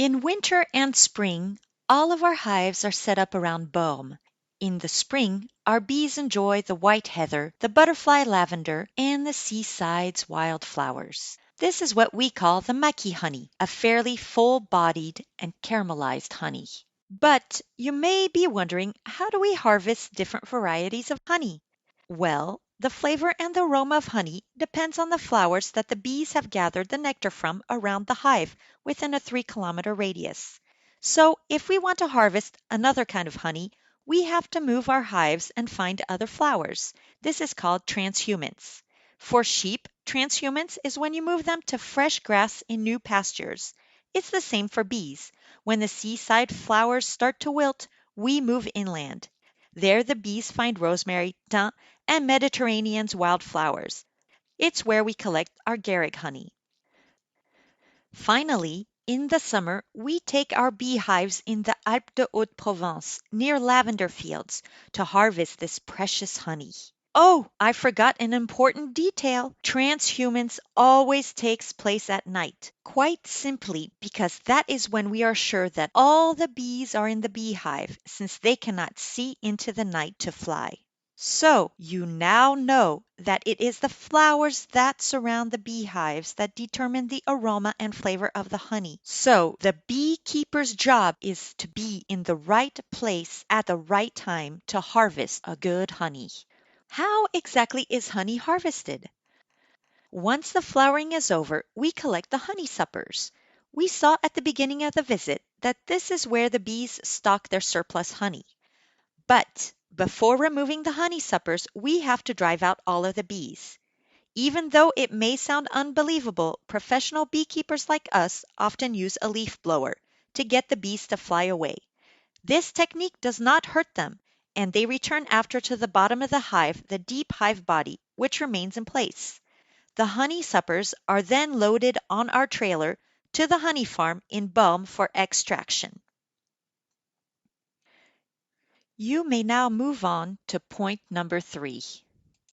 In winter and spring, all of our hives are set up around Bormes. In the spring, our bees enjoy the white heather, the butterfly lavender, and the seaside's wildflowers. This is what we call the maki honey, a fairly full-bodied and caramelized honey. But you may be wondering, how do we harvest different varieties of honey? Well, the flavor and the aroma of honey depends on the flowers that the bees have gathered the nectar from around the hive within a 3-kilometer radius. So, if we want to harvest another kind of honey, we have to move our hives and find other flowers. This is called transhumance. For sheep, transhumance is when you move them to fresh grass in new pastures. It's the same for bees. When the seaside flowers start to wilt, we move inland. There the bees find rosemary, thym, and Mediterranean's wildflowers. It's where we collect our garrick honey. Finally, in the summer, we take our beehives in the Alpes de Haute-Provence near lavender fields to harvest this precious honey. Oh, I forgot an important detail. Transhumance always takes place at night, quite simply because that is when we are sure that all the bees are in the beehive, since they cannot see into the night to fly. So you now know that it is the flowers that surround the beehives that determine the aroma and flavor of the honey. So the beekeeper's job is to be in the right place at the right time to harvest a good honey. How exactly is honey harvested? Once the flowering is over, we collect the honeysuckers. We saw at the beginning of the visit that this is where the bees stock their surplus honey. But before removing the honeysuckers, we have to drive out all of the bees. Even though it may sound unbelievable, professional beekeepers like us often use a leaf blower to get the bees to fly away. This technique does not hurt them, and they return after to the bottom of the hive, the deep hive body, which remains in place. The honeysuckers are then loaded on our trailer to the honey farm in Bormes for extraction. You may now move on to point number 3.